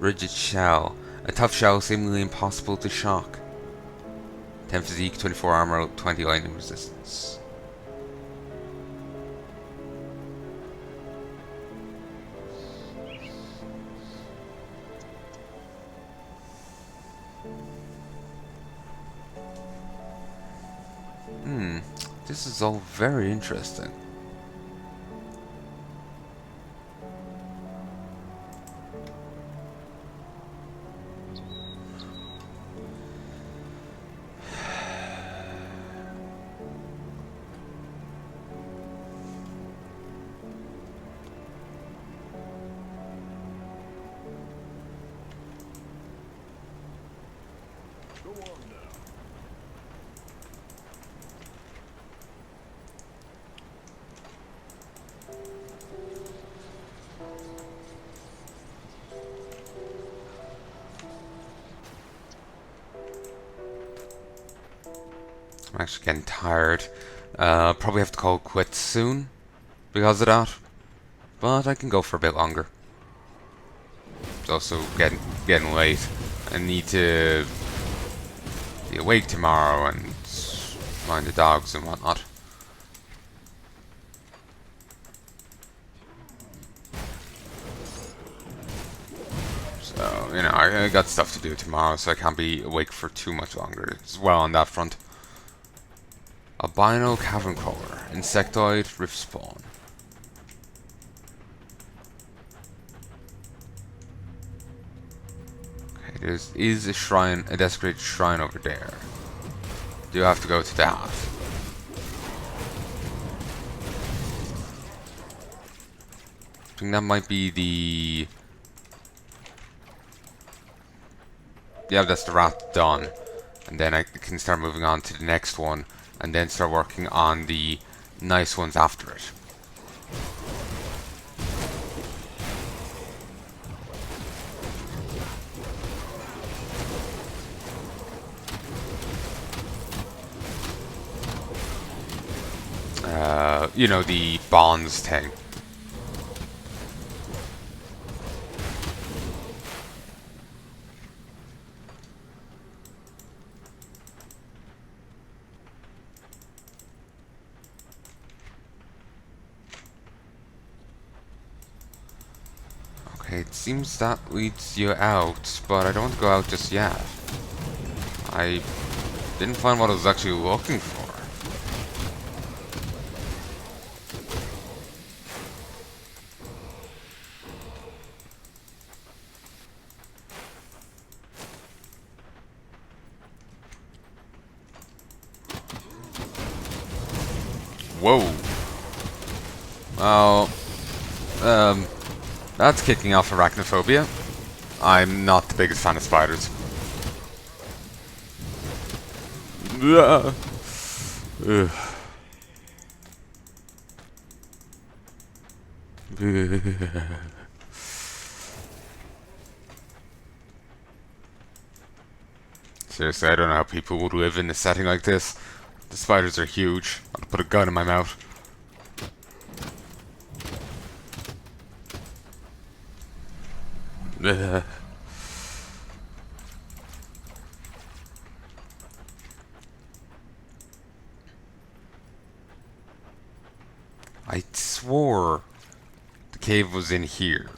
Rigid shell. A tough shell seemingly impossible to shock. 10 physique, 24 armor, 20 lightning resistance. This is all very interesting. I'm actually getting tired. Probably have to call it quits soon because of that. But I can go for a bit longer. It's also getting late. I need to be awake tomorrow and mind the dogs and whatnot. So, you know, I got stuff to do tomorrow, so I can't be awake for too much longer as well on that front. Albino cavern crawler, insectoid, rift spawn. Okay, there is a shrine, a desecrated shrine over there. Do have to go to that. I think that might be the... Yeah, that's the rat done. And then I can start moving on to the next one, and then start working on the nice ones after it. You know, the bonds thing. Okay, it seems that leads you out, but I don't want to go out just yet. I didn't find what I was actually looking for. Whoa. Well, that's kicking off arachnophobia. I'm not the biggest fan of spiders. Ugh. Seriously, I don't know how people would live in a setting like this. The spiders are huge. I'll put a gun in my mouth. Ugh. I swore the cave was in here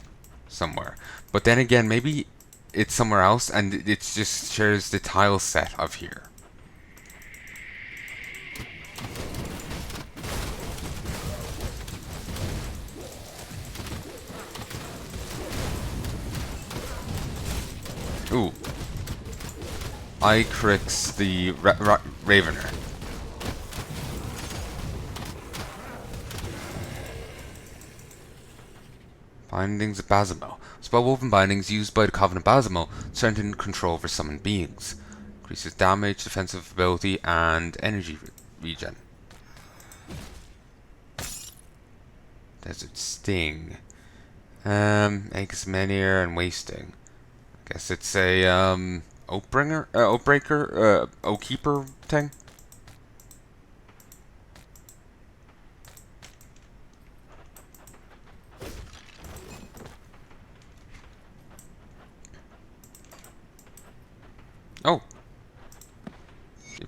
somewhere. But then again, maybe it's somewhere else and it just shares the tile set of here. Ooh. Icrix the Ravener. Bindings of Basimo. Spell-woven bindings used by the Covenant Basimo strengthen control over summoned beings. Increases damage, defensive ability, and energy regen. Desert Sting. Aegis Menhir and Wasting. I guess it's a Oathbringer, Oathbreaker, Oathkeeper thing.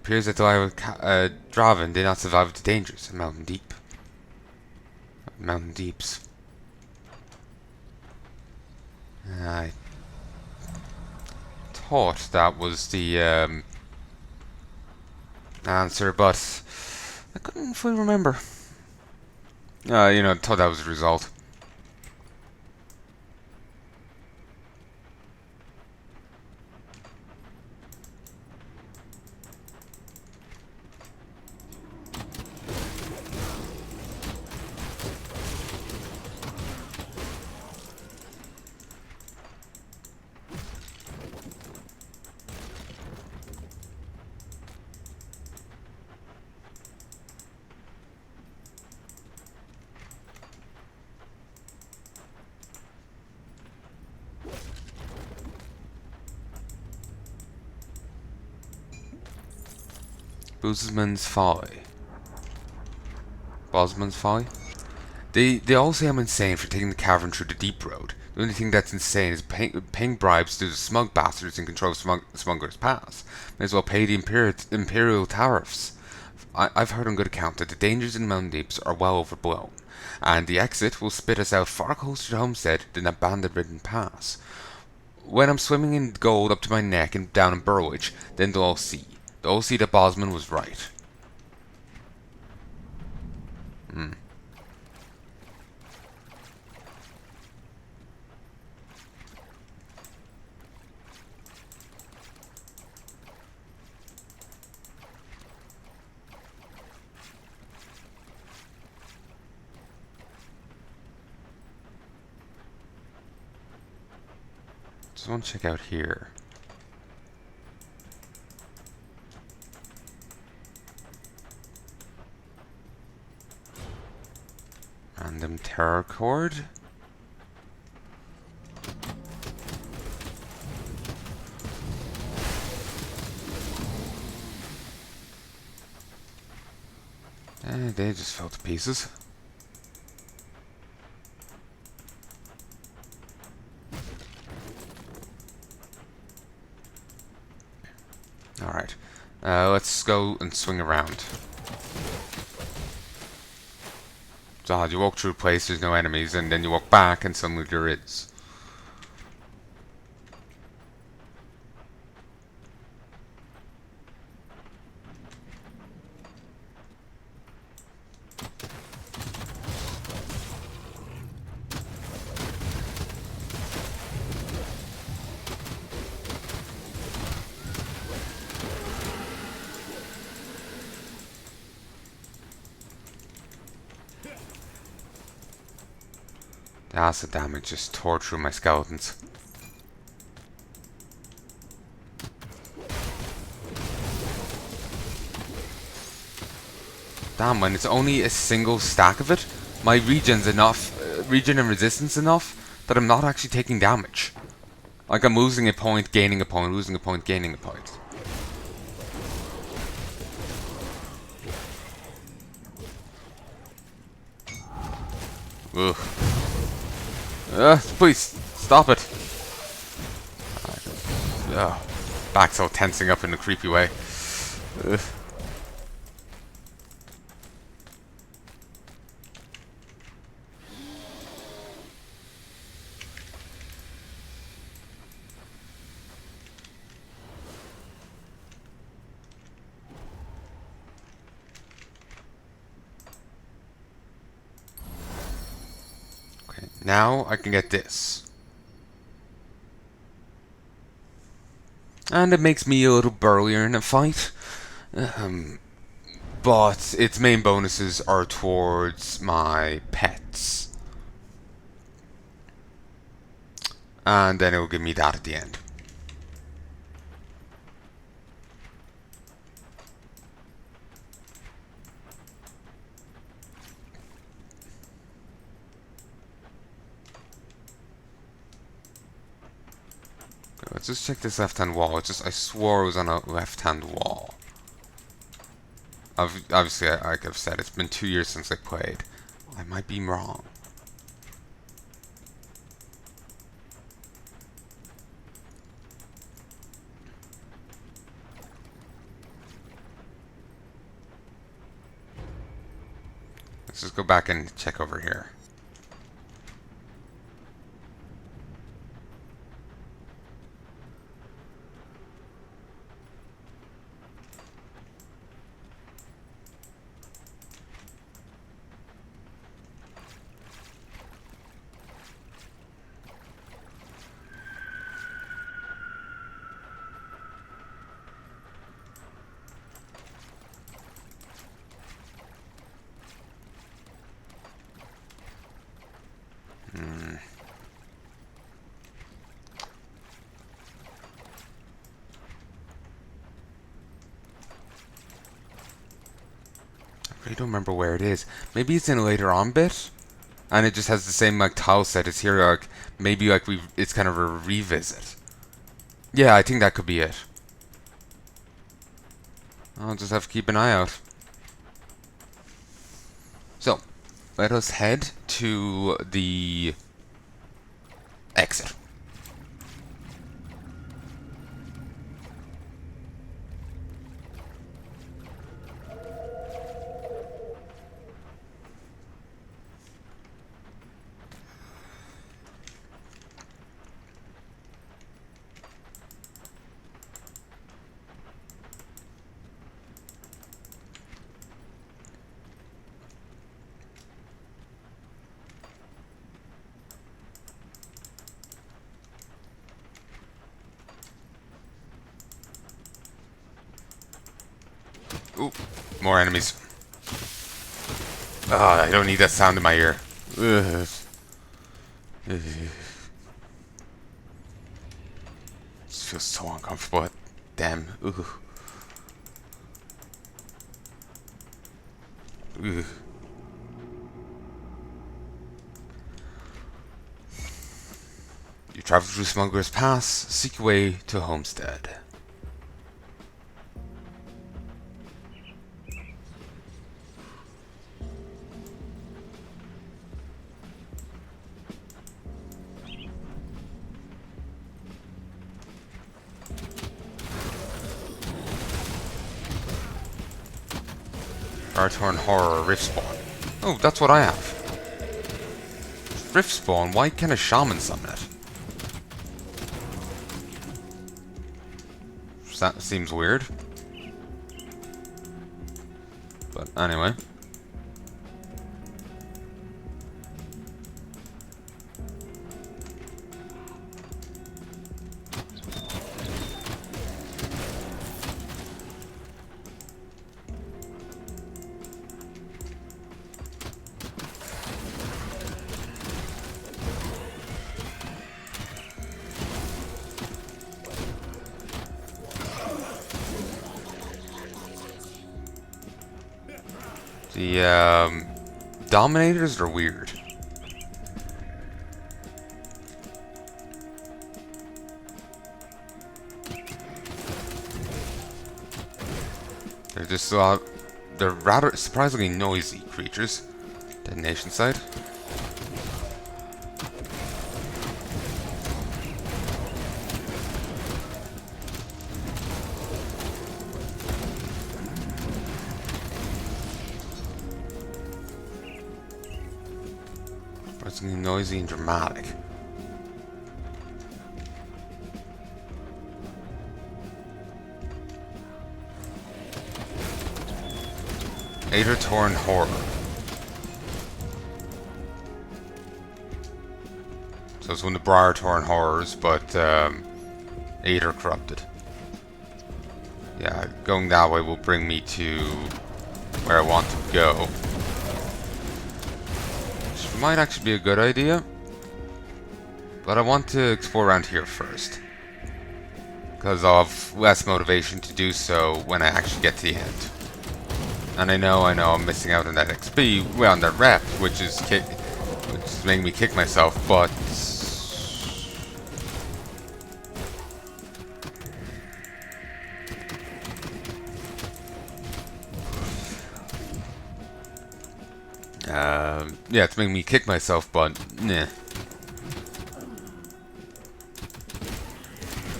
appears that though Draven did not survive the dangers of Mountain Deep. Mountain Deeps. I thought that was the answer, but I couldn't fully remember. Thought that was the result. Bosman's Folly. Bosman's Folly? They all say I'm insane for taking the cavern through the deep road. The only thing that's insane is paying bribes to the smug bastards in control of Smuggler's Pass. May as well pay the imperial tariffs. I've heard on good account that the dangers in the Mountain Deeps are well overblown, and the exit will spit us out far closer to Homestead than that bandit-ridden pass. When I'm swimming in gold up to my neck and down in Burwich, then they'll all see. They'll all see that Bosman was right. Just want to check out here. Random terror cord. They just fell to pieces. Alright. Let's go and swing around. So you walk through a place, there's no enemies, and then you walk back and suddenly there is. The acid damage just tore through my skeletons. Damn, when it's only a single stack of it, my regen's enough, regen and resistance enough, that I'm not actually taking damage. Like I'm losing a point, gaining a point, losing a point, gaining a point. Ugh. Please, stop it. Back's all tensing up in a creepy way. Ugh. Now I can get this. And it makes me a little burlier in a fight. But its main bonuses are towards my pets. And then it will give me that at the end. Let's just check this left-hand wall. I swore it was on a left-hand wall. Obviously, like I've said, it's been 2 years since I played. I might be wrong. Let's just go back and check over here. I don't remember where it is. Maybe it's in a later on bit, and it just has the same like tile set as here. Like maybe like it's kind of a revisit. Yeah, I think that could be it. I'll just have to keep an eye out. So, let us head to the exit. Ooh, more enemies. Ah, I don't need that sound in my ear. Ugh. Ugh. This feels so uncomfortable. Damn. Ugh. Ugh. You travel through Smuggler's Pass, seek your way to Homestead. Artorn Horror Rift Spawn. Oh, that's what I have. Rift Spawn? Why can't a shaman summon it? That seems weird. But anyway. The Dominators are weird. They're just they're rather surprisingly noisy creatures. Detonation site. Surprisingly noisy and dramatic. Torn Horror. So it's one of the Torn Horrors, but Aether Corrupted. Yeah, going that way will bring me to where I want to go. Which might actually be a good idea. But I want to explore around here first. Because I'll have less motivation to do so when I actually get to the end. And I know I'm missing out on that XP, well, on that rep, which is making me kick myself, but yeah, it's making me kick myself, but nah.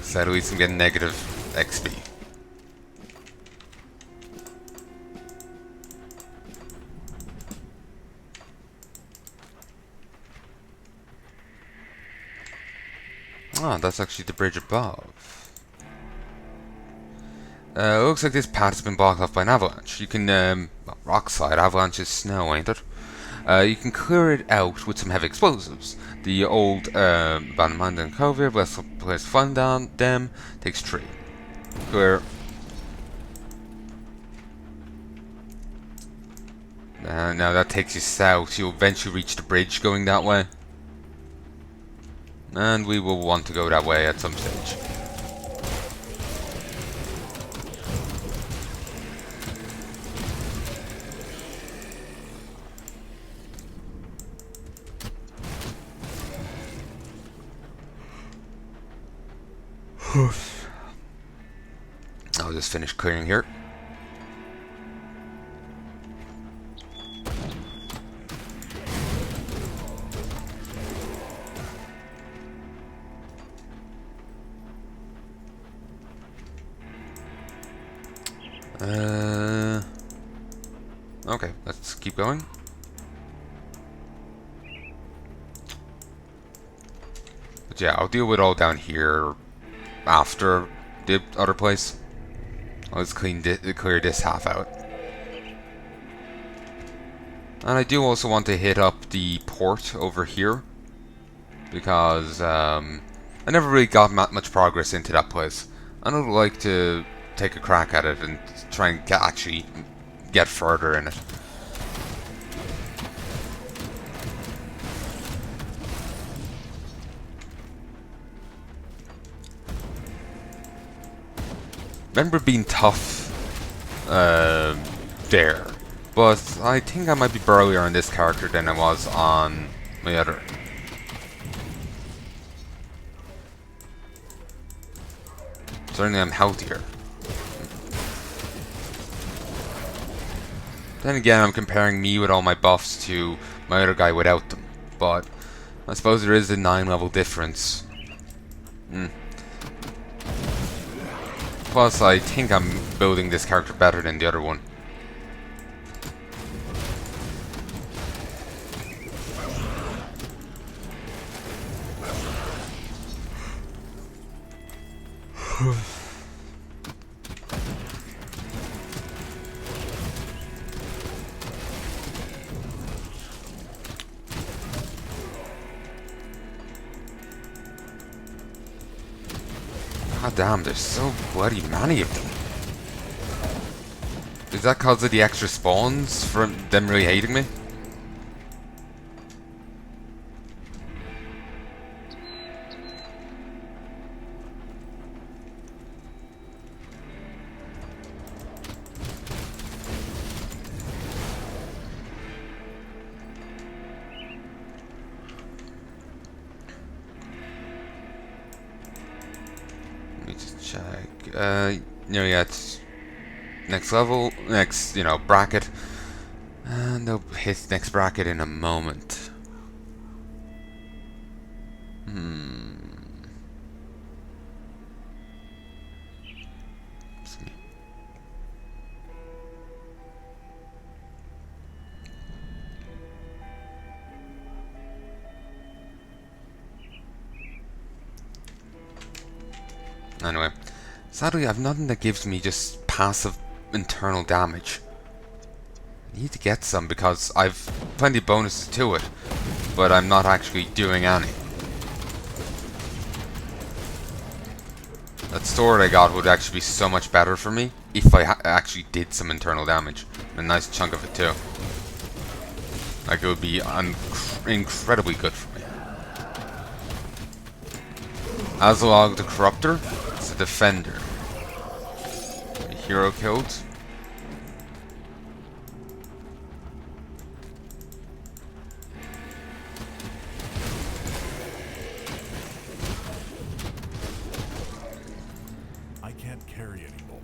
So at least I'm getting negative XP. Oh, that's actually the bridge above. Looks like this path has been blocked off by an avalanche. You can, well, rock slide. Avalanche is snow, ain't it? You can clear it out with some heavy explosives. The old abandoned and cove, let's place fun down them. Takes 3. Clear. Now that takes you south. You'll eventually reach the bridge going that way. And we will want to go that way at some stage. I'll just finish clearing here. Okay, let's keep going. But yeah, I'll deal with all down here after the other place. I'll just clear this half out. And I do also want to hit up the port over here, because I never really got much progress into that place. And I'd like to take a crack at it and try and actually get further in it. Remember being tough there, but I think I might be burlier on this character than I was on my other. Certainly I'm healthier. Then again, I'm comparing me with all my buffs to my other guy without them, but I suppose there is a 9-level difference. Plus, I think I'm building this character better than the other one. God damn, there's so bloody many of them. Is that cause of the extra spawns from them really hating me? Yeah, it's next level, next, bracket. And they'll hit next bracket in a moment. Anyway. Sadly, I've nothing that gives me just passive internal damage. I need to get some because I've plenty of bonuses to it, but I'm not actually doing any. That sword I got would actually be so much better for me if I actually did some internal damage. A nice chunk of it too. Like, it would be incredibly good for me. Azalog the Corruptor. It's a defender. Hero killed. I can't carry anymore.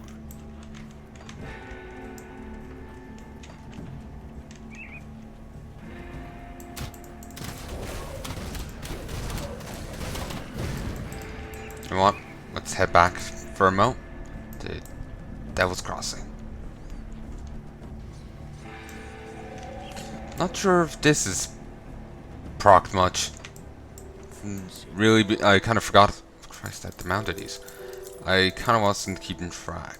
You know what? Let's head back for a mo. Devil's Crossing. Not sure if this is procced much. Really, I kind of forgot Christ, that the amount of these. I kind of wasn't keeping track.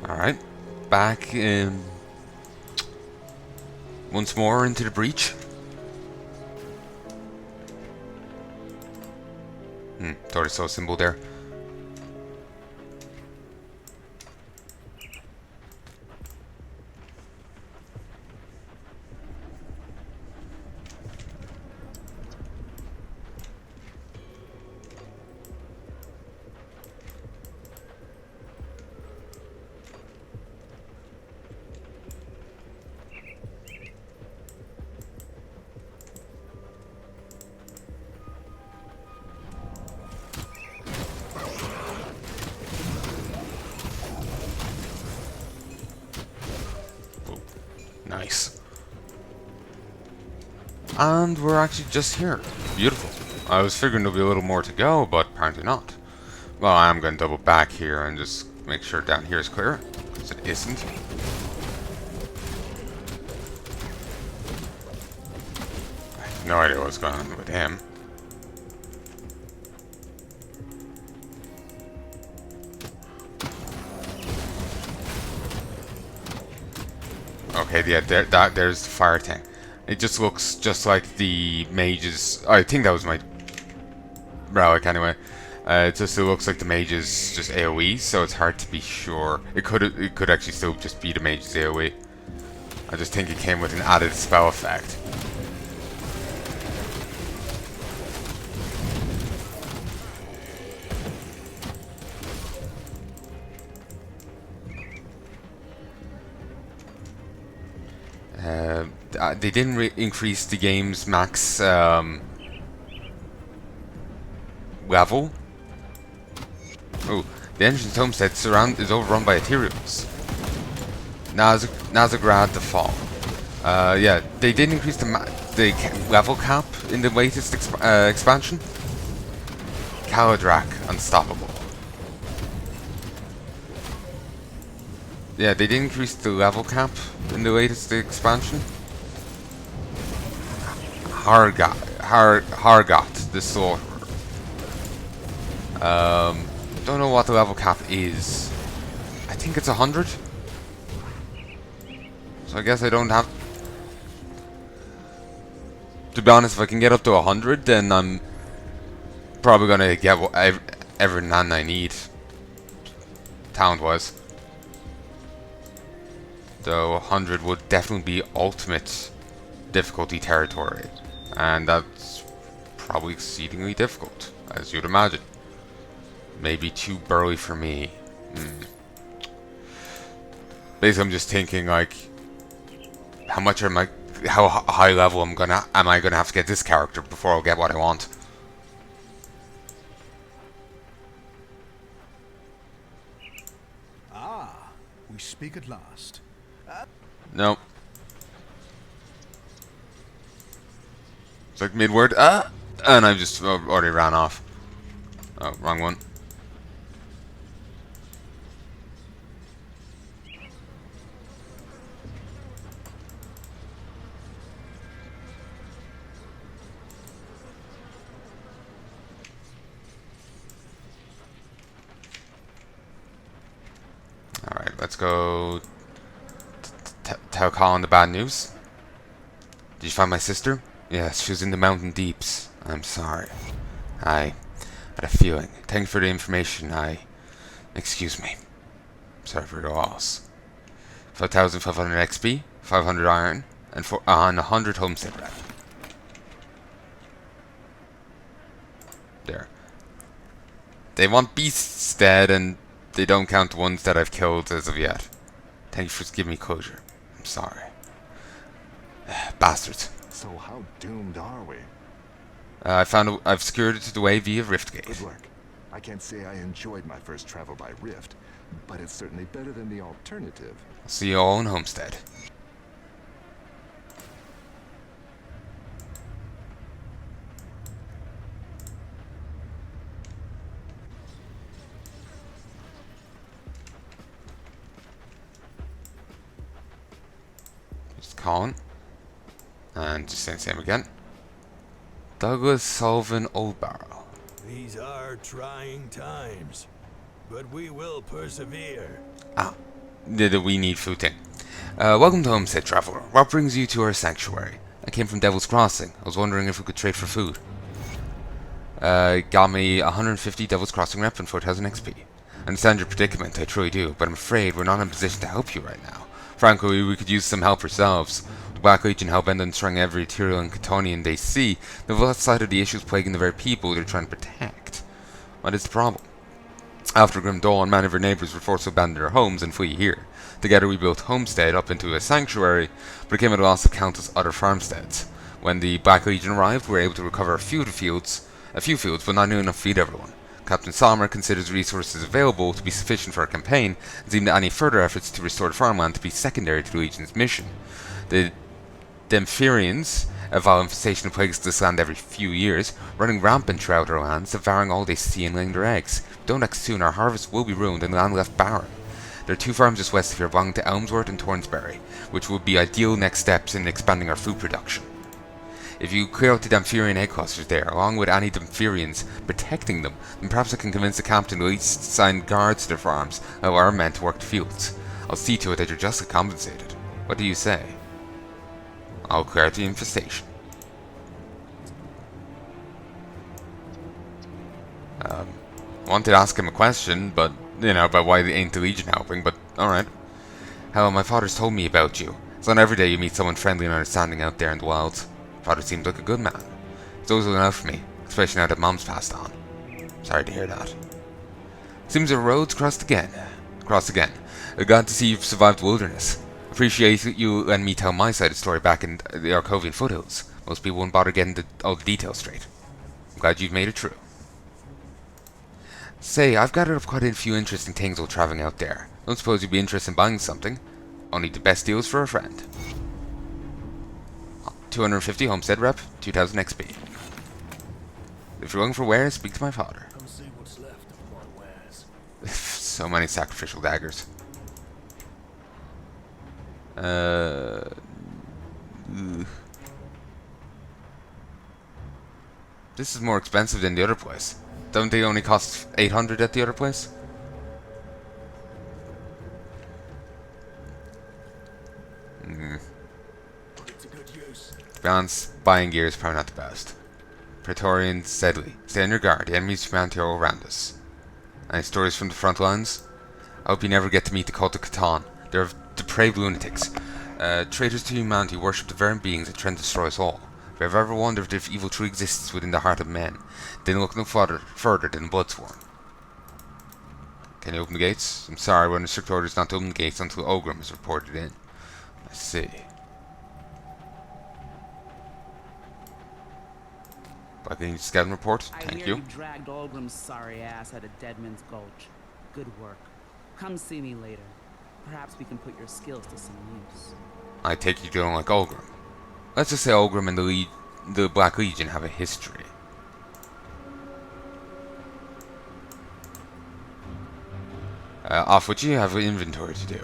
Alright, back in once more into the breach. Thought I saw a symbol there. Nice. And we're actually just here. Beautiful. I was figuring there'll be a little more to go, but apparently not. Well, I am going to double back here and just make sure down here is clear, because it isn't. I have no idea what's going on with him. Okay, yeah, there's the fire thing. It just looks just like the mages. I think that was my relic anyway. It looks like the mages just AoE, so it's hard to be sure. It could actually still just be the mages AoE. I just think it came with an added spell effect. They didn't increase the game's max level. Oh, the engine's homestead is overrun by Ethereals. Nazagrad the Fall. Yeah, they did increase the level cap in the latest expansion. Kaladrak Unstoppable. Yeah, they did increase the level cap in the latest expansion. Hargot the Slaughterer. Don't know what the level cap is. I think it's 100. So I guess I don't have... To be honest, if I can get up to 100, then I'm probably gonna get every nan I need. Talent-wise. So 100 would definitely be ultimate difficulty territory. And that's probably exceedingly difficult, as you'd imagine. Maybe too burly for me. Basically, I'm just thinking like, how high level am I gonna have to get this character before I'll get what I want? Ah, we speak at last. No. It's like mid-word, and I just already ran off. Oh, wrong one. Alright, let's go tell Colin the bad news. Did you find my sister? Yes, she was in the mountain deeps. I'm sorry. I had a feeling. Thank you for the information. Excuse me. Sorry for your loss. 5,500 XP, 500 iron, and 100 homestead rep. There. They want beasts dead, and they don't count the ones that I've killed as of yet. Thank you for giving me closure. I'm sorry. Bastards. So how doomed are we? I've secured the way via Riftgate. Good work. I can't say I enjoyed my first travel by Rift, but it's certainly better than the alternative. I'll see you all in Homestead. Just Colin. And just saying the same again. Douglas Sullivan Oldbarrow. These are trying times, but we will persevere. The we need food thing. Welcome to Homestead, traveler. What brings you to our sanctuary? I came from Devil's Crossing. I was wondering if we could trade for food. Got me 150 Devil's Crossing rep and 4,000 XP. I understand your predicament, I truly do, but I'm afraid we're not in a position to help you right now. Frankly, we could use some help ourselves. The Black Legion hell-bent on destroying every Tyrael and Catonian they see. They've lost sight of the issues plaguing the very people they're trying to protect. What is the problem? After Grim Dawn, many of our neighbours were forced to abandon their homes and flee here. Together we built Homestead up into a sanctuary, but it came at a loss of countless other farmsteads. When the Black Legion arrived, we were able to recover a few fields, but not enough to feed everyone. Captain Sommer considers resources available to be sufficient for our campaign, and deemed any further efforts to restore the farmland to be secondary to the Legion's mission. The Demphirians, a vile infestation that plagues this land every few years, running rampant throughout our lands, devouring all they see and laying their eggs. If we don't act soon, our harvest will be ruined and the land left barren. There are 2 farms just west of here belonging to Elmsworth and Tornsbury, which would be ideal next steps in expanding our food production. If you clear out the Demphirian egg clusters there, along with any Demphirians protecting them, then perhaps I can convince the captain to at least assign guards to their farms, and allow our men to work the fields. I'll see to it that you're justly compensated. What do you say? I'll clear out the infestation. Wanted to ask him a question, but, about why ain't the Legion helping, but alright. Hell, my father's told me about you. It's not every day you meet someone friendly and understanding out there in the wilds. Father seems like a good man. He's always looking out for me, especially now that Mom's passed on. Sorry to hear that. Seems our roads crossed again. Glad to see you've survived the wilderness. Appreciate you letting me tell my side of the story back in the Arkovian foothills. Most people wouldn't bother getting all the details straight. I'm glad you've made it true. Say, I've gathered up quite a few interesting things while traveling out there. Don't suppose you'd be interested in buying something. Only the best deals for a friend. 250 homestead rep, 2,000 XP. If you're looking for wares, speak to my father. Come see what's left of my wares. So many sacrificial daggers. This is more expensive than the other place. Don't they only cost 800 at the other place? Put it to good use. To be honest, buying gear is probably not the best. Praetorians, steadily. Stay on your guard. The enemies from around here all around us. Any stories from the front lines? I hope you never get to meet the cult of Catan. They're depraved lunatics. Traitors to humanity worship the very beings that try to destroy us all. If you have ever wondered if evil truly exists within the heart of men, then look no further than Bloodsworn. Can you open the gates? I'm sorry, we're under strict orders not to open the gates until Ogrim is reported in. I see. Black Legion scouting report. Thank you. I hear you dragged Olgrim's sorry ass out of Deadman's Gulch. Good work. Come see me later. Perhaps we can put your skills to some use. I take you don't like Ogrim. Let's just say Ogrim and the Black Legion have a history. Off with you, have an inventory to do.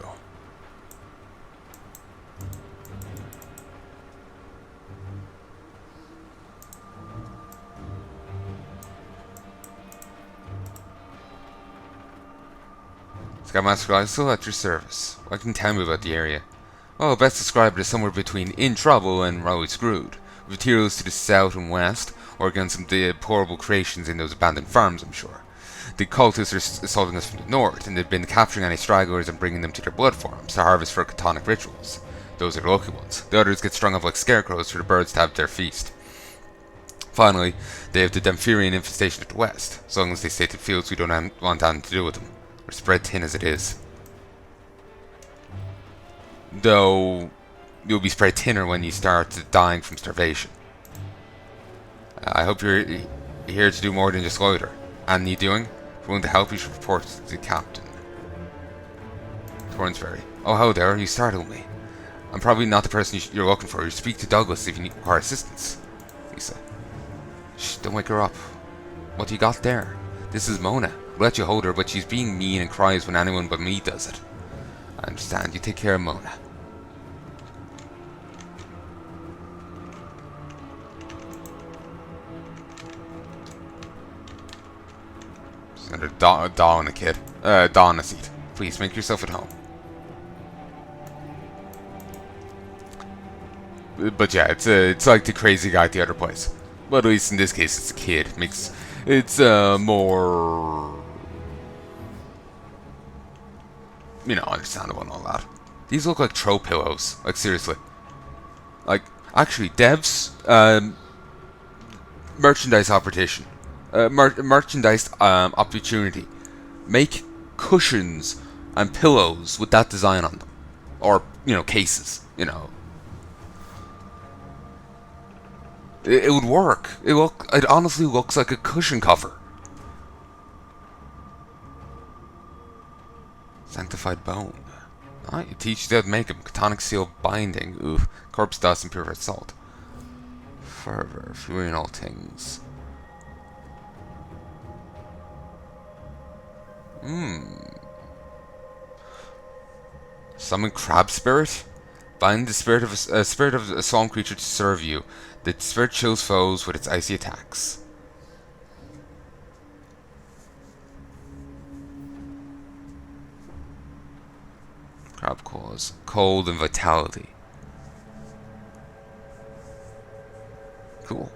Scoutmaster Glycel at your service. What can you tell me about the area? Well, best describe it as somewhere between in trouble and royally screwed. With materials to the south and west, working on some deplorable creations in those abandoned farms, I'm sure. The cultists are assaulting us from the north, and they've been capturing any stragglers and bringing them to their blood forms to harvest for chthonic rituals. Those are the lucky ones. The others get strung up like scarecrows for the birds to have their feast. Finally, they have the Demphirian infestation at the west. As long as they stay to the fields, we don't want anything to do with them. We're spread thin as it is. Though, you'll be spread thinner when you start dying from starvation. I hope you're here to do more than just loiter. And you doing? If you're willing to help, you should report to the captain. Tornsbury. Oh, hello there. You startled me. I'm probably not the person you're looking for. You speak to Douglas if you require assistance. Lisa. Shh, don't wake her up. What do you got there? This is Mona. I'll let you hold her, but she's being mean and cries when anyone but me does it. I understand. You take care of Mona. There's another doll and a kid. Doll in a seat. Please, make yourself at home. But yeah, it's like the crazy guy at the other place. But at least in this case, it's a kid. It's more, you know, understandable and all that. These look like throw pillows. Like seriously. Like actually, devs, merchandise opportunity. Merchandise opportunity. Make cushions and pillows with that design on them, or you know, cases. You know. It would work. It honestly looks like a cushion cover. Sanctified bone. Ah, you teach you how to make them. Chthonic seal binding. Ooh. Corpse dust and purified salt. Fervor. Fury in all things. Summon crab spirit. Bind the spirit of a swamp creature to serve you. The spirit chills foes with its icy attacks. Crab claws. Cold and vitality. Cool.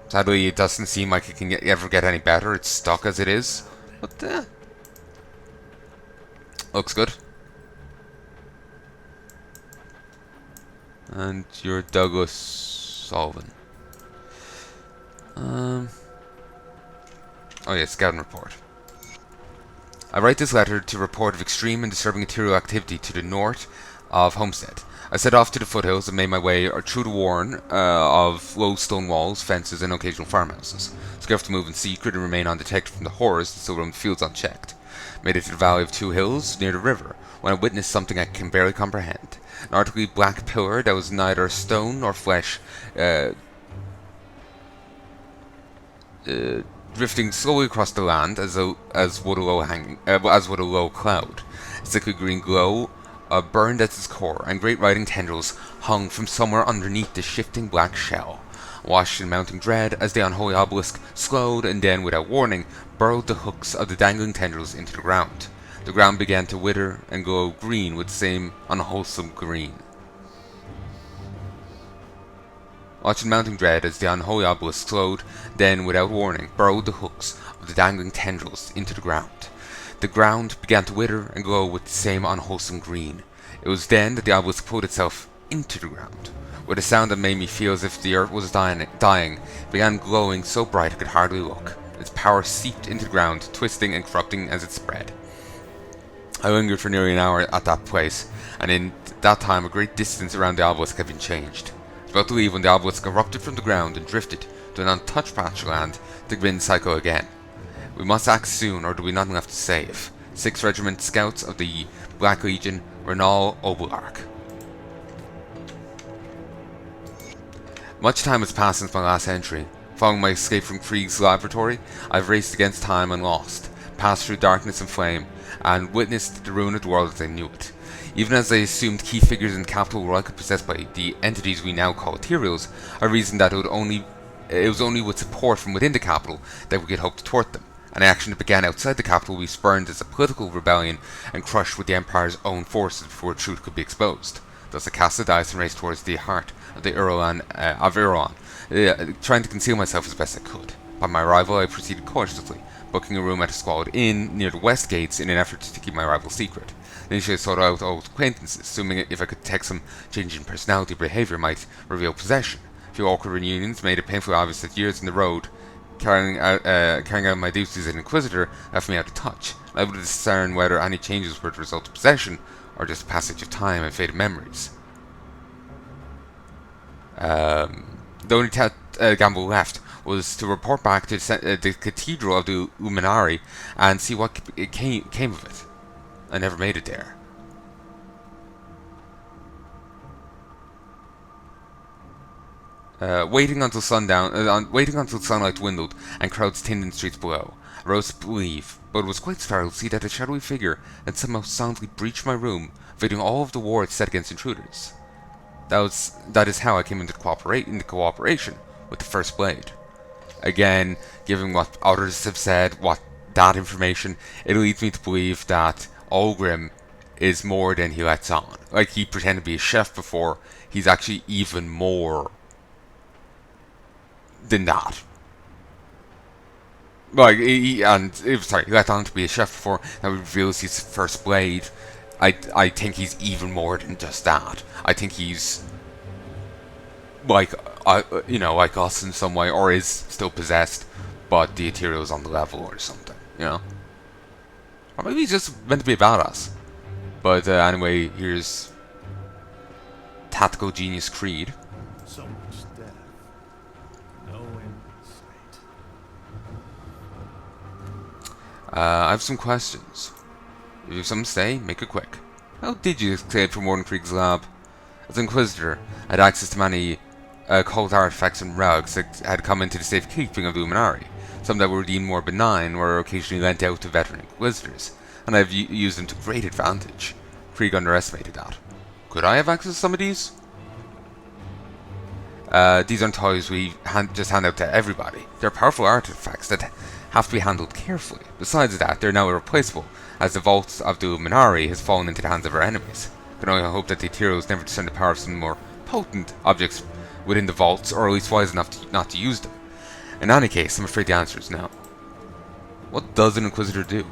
Sadly, it doesn't seem like it can ever get any better. It's stuck as it is. But, looks good. And you're Douglas Sullivan. Oh yeah, scouting report. I write this letter to report of extreme and disturbing material activity to the north of Homestead. I set off to the foothills and made my way through the warren of low stone walls, fences, and occasional farmhouses. Scarce to move in secret and remain undetected from the horrors that still roam the fields unchecked. Made it to the valley of two hills near the river when I witnessed something I can barely comprehend. An artfully black pillar that was neither stone nor flesh, drifting slowly across the land as would a low cloud. Its liquid green glow burned at its core, and great writhing tendrils hung from somewhere underneath the shifting black shell. Washed in mounting dread as the unholy obelisk slowed and then, without warning, burrowed the hooks of the dangling tendrils into the ground. The ground began to wither and glow green with the same unwholesome green. Watching mounting dread as the unholy obelisk slowed, then, without warning, burrowed the hooks of the dangling tendrils into the ground. The ground began to wither and glow with the same unwholesome green. It was then that the obelisk pulled itself into the ground. With a sound that made me feel as if the earth was dying, it began glowing so bright I could hardly look. Its power seeped into the ground, twisting and corrupting as it spread. I lingered for nearly an hour at that place, and in that time a great distance around the obelisk had been changed. I was about to leave when the obelisk erupted from the ground and drifted to an untouched patch of land to begin cycle again. We must act soon, or there will be nothing left to save. 6th Regiment Scouts of the Black Legion, Renal Obelark. Much time has passed since my last entry. Following my escape from Krieg's laboratory, I've raced against time and lost, passed through darkness and flame, and witnessed the ruin of the world as I knew it. Even as I assumed key figures in the capital were likely possessed by the entities we now call Ethereals, I reasoned that it was only with support from within the capital that we could hope to thwart them. An action that began outside the capital we spurned as a political rebellion and crushed with the Empire's own forces before truth could be exposed. Thus I cast the dice and raced towards the heart of the Irulan, trying to conceal myself as best I could. Upon my arrival, I proceeded cautiously, booking a room at a squalid inn near the west gates in an effort to keep my arrival secret. Initially, I sought out old acquaintances, assuming if I could detect some change in personality or behavior might reveal possession. A few awkward reunions made it painfully obvious that years on the road, carrying out my duties as an inquisitor, left me out of touch. I able to discern whether any changes were the result of possession or just passage of time and faded memories. The only gamble left was to report back to the Cathedral of the Umanari and see what came of it. I never made it there. Waiting until sunlight dwindled and crowds thinned in the streets below, I rose to leave, but was quite startled to see that a shadowy figure had somehow soundly breached my room, evading all of the wards set against intruders. That is how I came into cooperation with the First Blade. Again, given what others have said, that information, it leads me to believe that Olgrim is more than he lets on. Like, he pretended to be a chef before, he's actually even more than that. Like, he let on to be a chef before, now he reveals he's the First Blade. I think he's even more than just that. I think he's like us in some way, or is still possessed, but the Ethereal is on the level or something, Or maybe he's just meant to be a badass. But anyway, here's Tactical Genius Creed. So much death. No end in sight. I have some questions. If you have something to say, make it quick. How did you escape from Warden Krieg's lab? As Inquisitor, I had access to many occult artifacts and relics that had come into the safekeeping of the Umanari. Some that were deemed more benign were occasionally lent out to veteran Inquisitors, and I've used them to great advantage. Krieg underestimated that. Could I have access to some of these? These aren't toys we just hand out to everybody. They're powerful artifacts that have to be handled carefully. Besides that, they're now irreplaceable, as the vault of the Umanari has fallen into the hands of our enemies. I can only hope that the Ethereals never discern the power of some more potent objects within the vaults, or at least wise enough not to use them. In any case, I'm afraid the answer is no. What does an Inquisitor do?